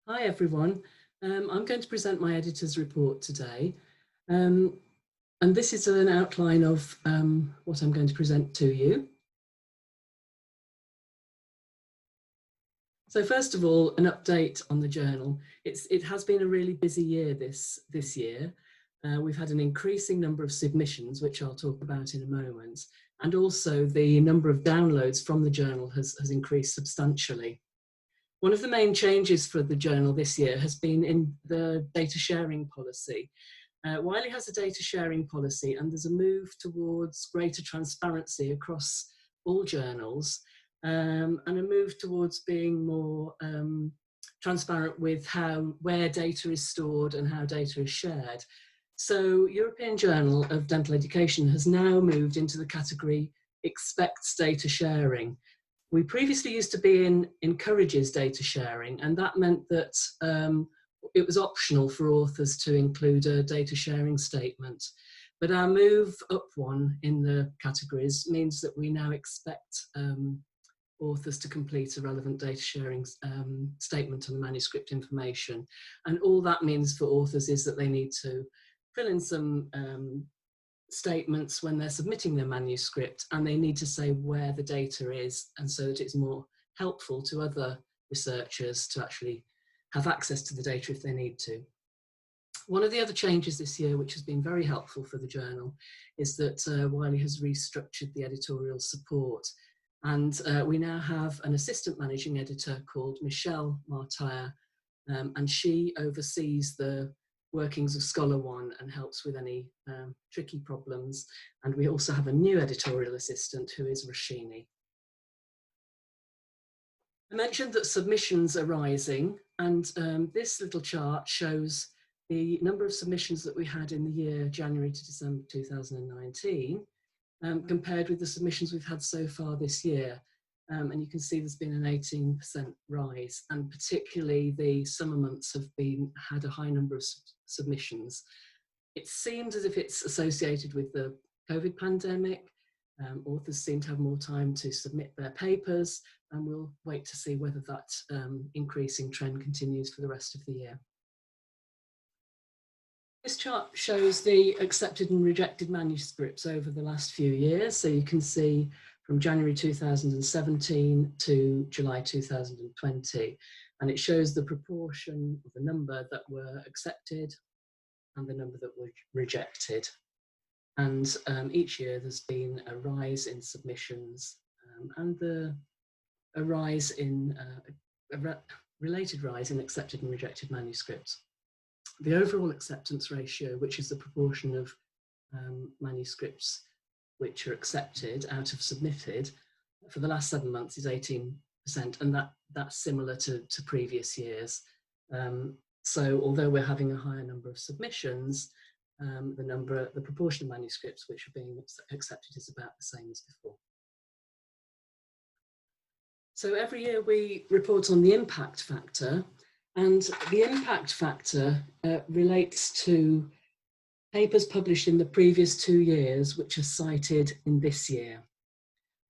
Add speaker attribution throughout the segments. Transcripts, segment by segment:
Speaker 1: Hi everyone. I'm going to present my editor's report today, and this is an outline of what I'm going to present to you. So first of all, an update on the journal. It has been a really busy year this year. We've had an increasing number of submissions, which I'll talk about in a moment, and also the number of downloads from the journal has increased substantially. One of the main changes for the journal this year has been in the data sharing policy. Wiley has a data sharing policy, and there's a move towards greater transparency across all journals, and a move towards being more transparent with where data is stored and how data is shared. So European Journal of Dental Education has now moved into the category expects data sharing. We previously used to be in encourages data sharing, and that meant that it was optional for authors to include a data sharing statement. But our move up one in the categories means that we now expect authors to complete a relevant data sharing statement on the manuscript information. And all that means for authors is that they need to fill in some statements when they're submitting their manuscript, and they need to say where the data is, and so that it's more helpful to other researchers to actually have access to the data if they need to. One of the other changes this year, which has been very helpful for the journal, is that Wiley has restructured the editorial support, and we now have an assistant managing editor called Michelle Martire, and she oversees the workings of Scholar One and helps with any tricky problems. And we also have a new editorial assistant who is Rashini. I mentioned that submissions are rising, and this little chart shows the number of submissions that we had in the year January to December 2019 compared with the submissions we've had so far this year. And you can see there's been an 18% rise, and particularly the summer months have had a high number of submissions. It seems as if it's associated with the COVID pandemic. Authors seem to have more time to submit their papers, and we'll wait to see whether that increasing trend continues for the rest of the year. This chart shows the accepted and rejected manuscripts over the last few years. So you can see from January 2017 to July 2020, and it shows the proportion of the number that were accepted and the number that were rejected. And each year there's been a rise in submissions and a rise in related rise in accepted and rejected manuscripts. The overall acceptance ratio, which is the proportion of manuscripts which are accepted out of submitted, for the last 7 months is 18%, and that's similar to previous years. So although we're having a higher number of submissions, the proportion of manuscripts which are being accepted is about the same as before. So every year we report on the impact factor, and the impact factor relates to papers published in the previous 2 years which are cited in this year.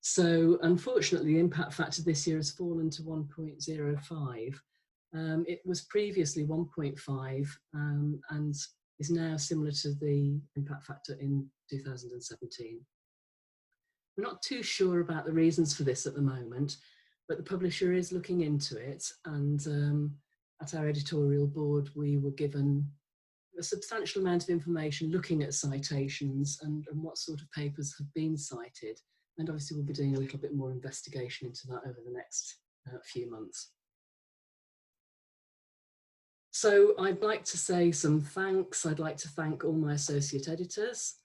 Speaker 1: So unfortunately, the impact factor this year has fallen to 1.05. It was previously 1.5 and is now similar to the impact factor in 2017. We're not too sure about the reasons for this at the moment, but the publisher is looking into it, and at our editorial board we were given a substantial amount of information looking at citations and what sort of papers have been cited, and obviously we'll be doing a little bit more investigation into that over the next few months. So I'd like to say some thanks. I'd like to thank all my associate editors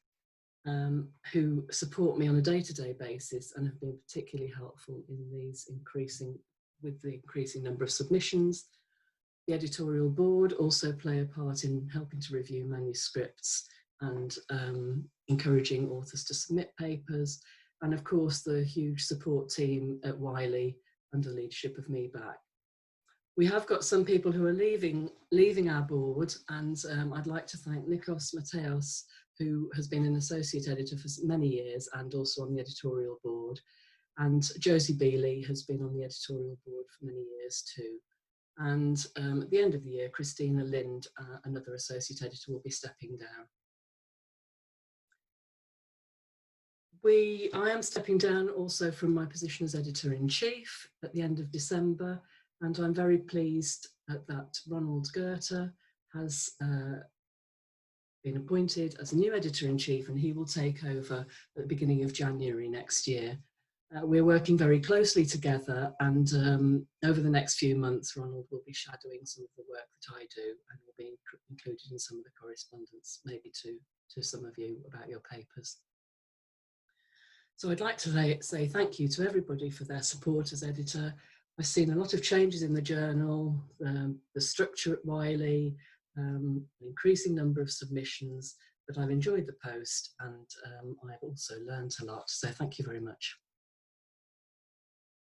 Speaker 1: who support me on a day-to-day basis and have been particularly helpful in with the increasing number of submissions. The editorial board also play a part in helping to review manuscripts and encouraging authors to submit papers. And of course, the huge support team at Wiley under leadership of me back. We have got some people who are leaving our board, and I'd like to thank Nikos Mateos, who has been an associate editor for many years and also on the editorial board. And Josie Bealey has been on the editorial board for many years too. And at the end of the year, Christina Lind, another associate editor, will be stepping down. I am stepping down also from my position as editor-in-chief at the end of December, and I'm very pleased that Ronald Goethe has been appointed as a new editor-in-chief, and he will take over at the beginning of January next year. We're working very closely together, and over the next few months, Ronald will be shadowing some of the work that I do and will be included in some of the correspondence, maybe to some of you about your papers. So I'd like to say thank you to everybody for their support as editor. I've seen a lot of changes in the journal, the structure at Wiley, an increasing number of submissions, but I've enjoyed the post, and I've also learned a lot. So thank you very much.